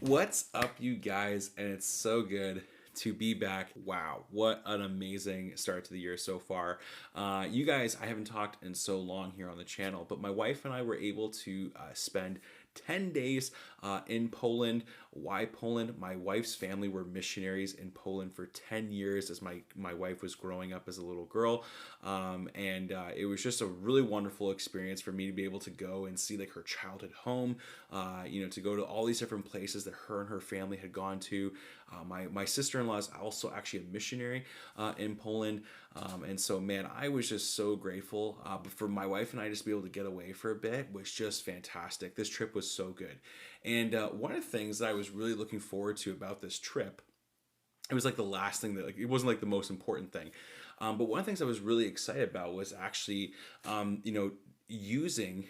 What's up, you guys? And it's so good to be back. Wow, what an amazing start to the year so far. You guys, I haven't talked in so long here on the channel, but my wife and I were able to spend 10 days in Poland. Why Poland? My wife's family were missionaries in Poland for 10 years as my wife was growing up as a little girl. It was just a really wonderful experience for me to be able to go and see like her childhood home, to go to all these different places that her and her family had gone to. My sister-in-law is also actually a missionary in Poland. And so, man, I was just so grateful. But for my wife and I just to be able to get away for a bit was just fantastic. This trip was so good. And one of the things that I was really looking forward to about this trip, it was like the last thing that, like, it wasn't like the most important thing. But one of the things I was really excited about was actually, using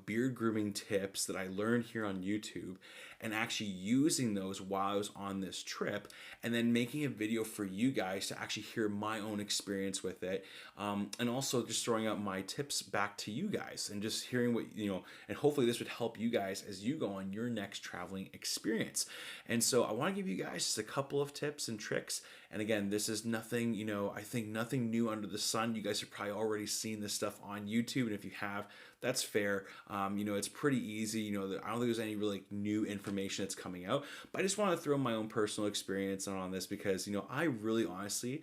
beard grooming tips that I learned here on YouTube and actually using those while I was on this trip, and then making a video for you guys to actually hear my own experience with it, and also just throwing out my tips back to you guys and just hearing what, and hopefully this would help you guys as you go on your next traveling experience. And so I want to give you guys just a couple of tips and tricks. And again, this is nothing, I think nothing new under the sun. You guys have probably already seen this stuff on YouTube, and if you have, that's fair. It's pretty easy. I don't think there's any really new information that's coming out, but I just want to throw my own personal experience on this because, I really honestly,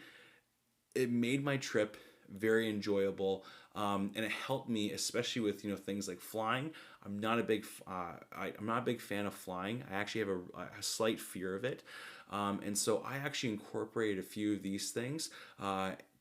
it made my trip very enjoyable, and it helped me, especially with things like flying. I'm not a big fan of flying. I actually have a slight fear of it, and so I actually incorporated a few of these things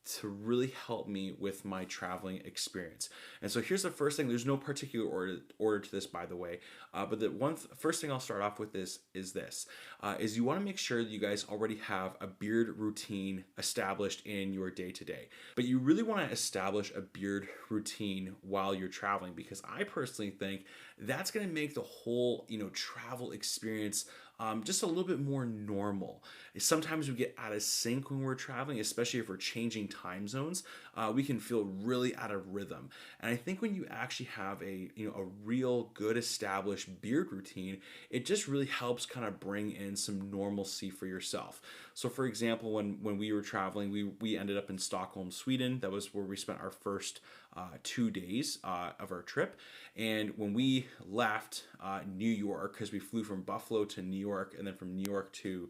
to really help me with my traveling experience. And so here's the first thing. There's no particular order to this, by the way, but the first thing I'll start off with is you want to make sure that you guys already have a beard routine established in your day-to-day. But you really want to establish a beard routine while you're traveling, because I personally think that's going to make the whole travel experience just a little bit more normal. Sometimes we get out of sync when we're traveling, especially if we're changing time zones. We can feel really out of rhythm. And I think when you actually have a real good established beard routine, it just really helps kind of bring in some normalcy for yourself. So for example, when we were traveling, we ended up in Stockholm, Sweden. That was where we spent our first 2 days of our trip. And when we left New York, because we flew from Buffalo to New York and then from New York to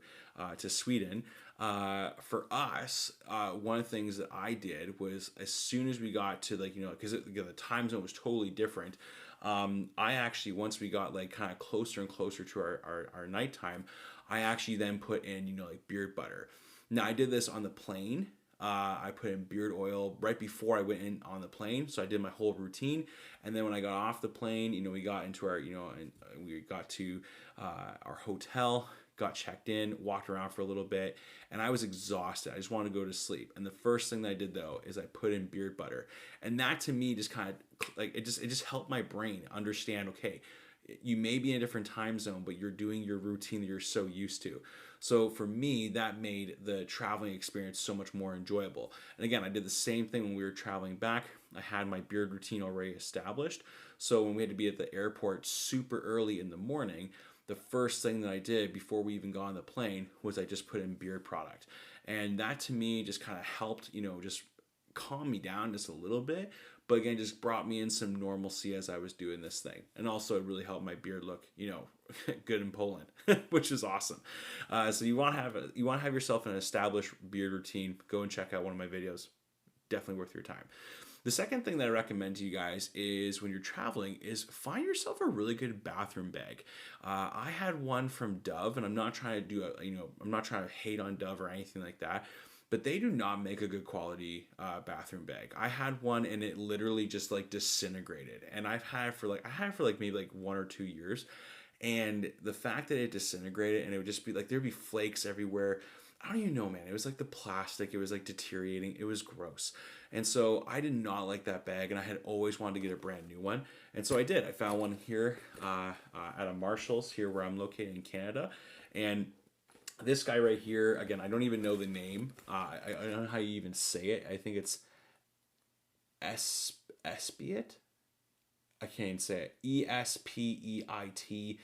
Sweden, for us, one of the things that I did was, as soon as we got to because the time zone was totally different, I actually, once we got like kind of closer and closer to our nighttime, I actually then put in like beard butter. Now I did this on the plane. I put in beard oil right before I went in on the plane, so I did my whole routine. And then when I got off the plane, we got into our, and we got to our hotel, got checked in, walked around for a little bit, and I was exhausted. I just wanted to go to sleep. And the first thing that I did though is I put in beard butter, and that to me just kind of like it just helped my brain understand, okay, you may be in a different time zone, but you're doing your routine that you're so used to. So for me, that made the traveling experience so much more enjoyable. And again, I did the same thing when we were traveling back. I had my beard routine already established. So when we had to be at the airport super early in the morning, the first thing that I did before we even got on the plane was I just put in beard product. And that to me just kind of helped, just calm me down just a little bit. But again, just brought me in some normalcy as I was doing this thing. And also it really helped my beard look, good in Poland, which is awesome. So you want to have yourself an established beard routine. Go and check out one of my videos. Definitely worth your time. The second thing that I recommend to you guys is when you're traveling is find yourself a really good bathroom bag. I had one from Dove, and I'm not trying to I'm not trying to hate on Dove or anything like that, but they do not make a good quality bathroom bag. I had one and it literally just like disintegrated, and I had it for maybe like 1 or 2 years. And the fact that it disintegrated and it would just be like, there'd be flakes everywhere. I don't even know, man. It was like the plastic. It was like deteriorating. It was gross. And so I did not like that bag, and I had always wanted to get a brand new one. And so I did. I found one here at a Marshall's here where I'm located in Canada. And this guy right here, again, I don't even know the name. I don't know how you even say it. I think it's Espiet. I can't even say it. Espeit.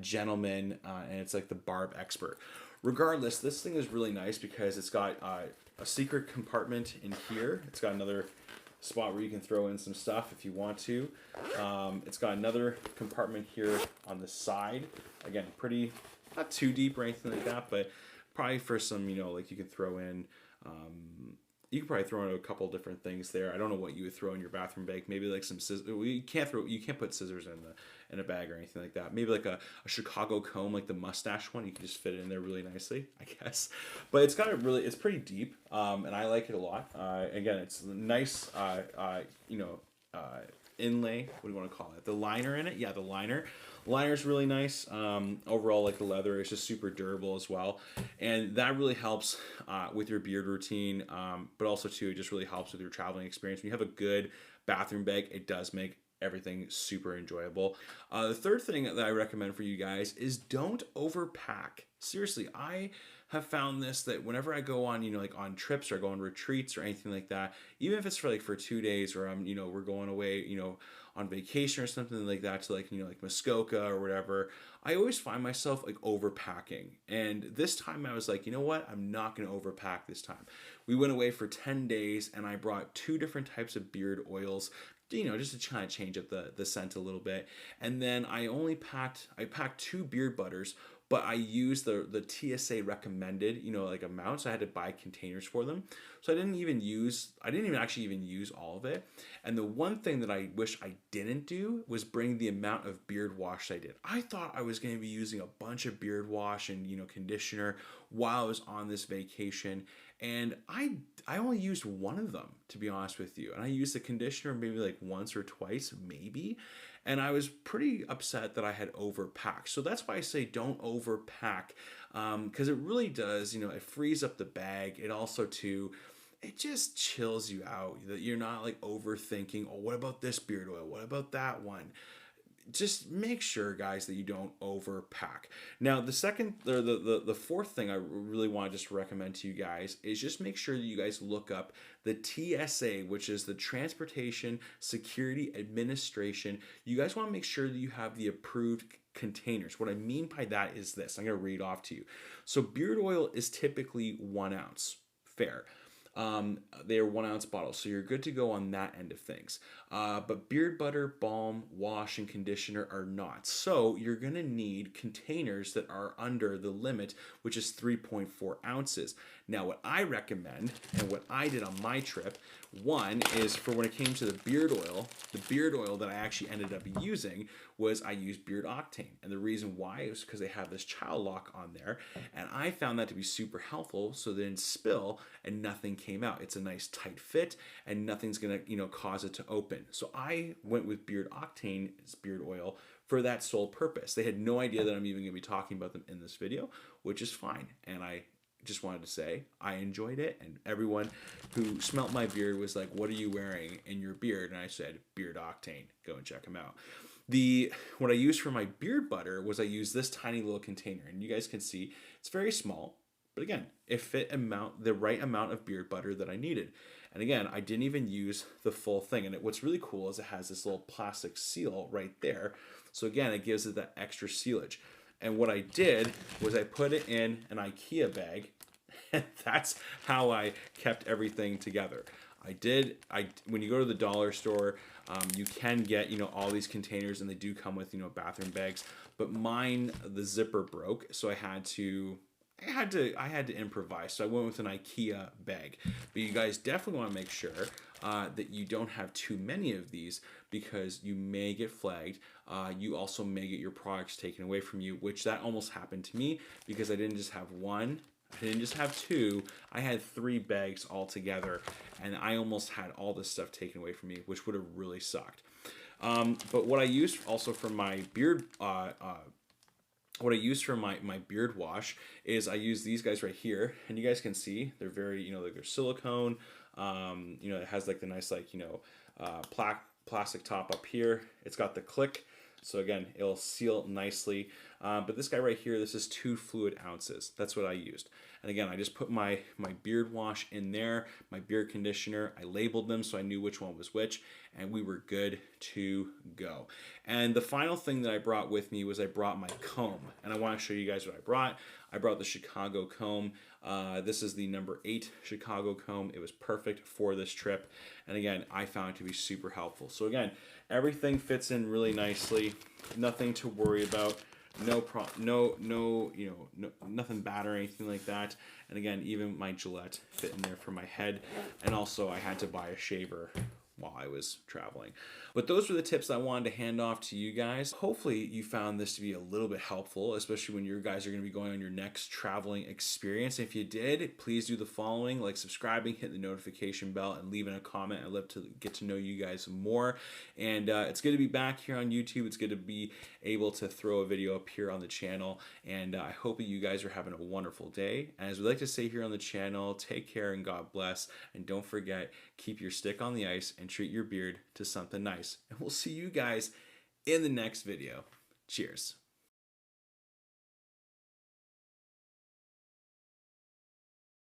Gentleman, and it's like the Barb Expert. Regardless, this thing is really nice because it's got a secret compartment in here. It's got another spot where you can throw in some stuff if you want to. It's got another compartment here on the side. Again, pretty, not too deep or anything like that, but probably for some, you know, like you can throw in, you could probably throw in a couple different things there. I don't know what you would throw in your bathroom bag. Maybe like some scissors. You can't put scissors in a bag or anything like that. Maybe like a Chicago comb, like the mustache one. You can just fit it in there really nicely, I guess. But it's pretty deep, and I like it a lot. Again, it's nice, inlay. What do you want to call it? The liner in it? Yeah, the liner. Liner's really nice. Overall, like the leather, it's just super durable as well, and that really helps with your beard routine. But also too, it just really helps with your traveling experience. When you have a good bathroom bag, it does make everything super enjoyable. The third thing that I recommend for you guys is don't overpack. Seriously, I have found this, that whenever I go on, you know, like on trips or go on retreats or anything like that, even if it's for 2 days, or we're going away, you know, on vacation or something like that to like, you know, like Muskoka or whatever, I always find myself like overpacking. And this time I was like, you know what? I'm not going to overpack this time. We went away for 10 days and I brought 2 different types of beard oils, you know, just to kind of change up the scent a little bit. And then I packed 2 beard butters, but I used the TSA recommended, you know, like amount. So I had to buy containers for them. So I didn't even actually use all of it. And the one thing that I wish I didn't do was bring the amount of beard wash I did. I thought I was going to be using a bunch of beard wash and, you know, conditioner while I was on this vacation. And I only used one of them, to be honest with you. And I used the conditioner maybe like once or twice, maybe. And I was pretty upset that I had overpacked. So that's why I say don't overpack, because it really does, you know, it frees up the bag. It also too, it just chills you out, that you're not like overthinking, oh, what about this beard oil? What about that one? Just make sure, guys, that you don't overpack. Now, the fourth thing I really want to just recommend to you guys is just make sure that you guys look up the TSA, which is the Transportation Security Administration. You guys want to make sure that you have the approved containers. What I mean by that is this. I'm going to read off to you. So beard oil is typically 1 ounce. Fair. They are 1 ounce bottles, so you're good to go on that end of things. But beard butter, balm, wash, and conditioner are not. So you're going to need containers that are under the limit, which is 3.4 ounces. Now, what I recommend and what I did on my trip, one is for when it came to the beard oil that I actually ended up using was I used Beard Octane. And the reason why is because they have this child lock on there. And I found that to be super helpful, so they didn't spill and nothing came out. It's a nice tight fit and nothing's going to, you know, cause it to open. So I went with Beard Octane's beard oil for that sole purpose. They had no idea that I'm even going to be talking about them in this video, which is fine. And I just wanted to say I enjoyed it, and everyone who smelt my beard was like, what are you wearing in your beard? And I said, Beard Octane. Go and check them out. What I used for my beard butter was I used this tiny little container, and you guys can see it's very small, but again, it fit the right amount of beard butter that I needed. And again, I didn't even use the full thing. And what's really cool is it has this little plastic seal right there. So again, it gives it that extra sealage. And what I did was I put it in an IKEA bag, and that's how I kept everything together. When you go to the dollar store, you can get, you know, all these containers, and they do come with, you know, bathroom bags. But mine, the zipper broke, so I had to improvise. So I went with an IKEA bag. But you guys definitely want to make sure that you don't have too many of these, because you may get flagged. You also may get your products taken away from you, which that almost happened to me, because I didn't just have one. I didn't just have 2. I had 3 bags altogether, and I almost had all this stuff taken away from me, which would have really sucked. But what I used also for my beard, my beard wash is I use these guys right here, and you guys can see they're very, you know, like they're silicone. You know, it has like the nice, like, you know, plastic top up here. It's got the click. So again, it'll seal nicely. But this guy right here, this is 2 fluid ounces. That's what I used. And again, I just put my beard wash in there, my beard conditioner. I labeled them so I knew which one was which, and we were good to go. And the final thing that I brought with me was I brought my comb, and I want to show you guys what I brought. I brought the Chicago comb. This is the number 8 Chicago comb. It was perfect for this trip, and again, I found it to be super helpful. So again, everything fits in really nicely. Nothing to worry about. Nothing bad or anything like that. And again, even my Gillette fit in there for my head, and also I had to buy a shaver while I was traveling. But those were the tips I wanted to hand off to you guys. Hopefully you found this to be a little bit helpful, especially when you guys are going to be going on your next traveling experience. If you did, please do the following: like subscribing, hit the notification bell, and leaving a comment. I'd love to get to know you guys more. And it's good to be back here on YouTube. It's good to be able to throw a video up here on the channel. And I hope that you guys are having a wonderful day. And as we like to say here on the channel, take care and God bless. And don't forget, keep your stick on the ice and treat your beard to something nice. And we'll see you guys in the next video. Cheers.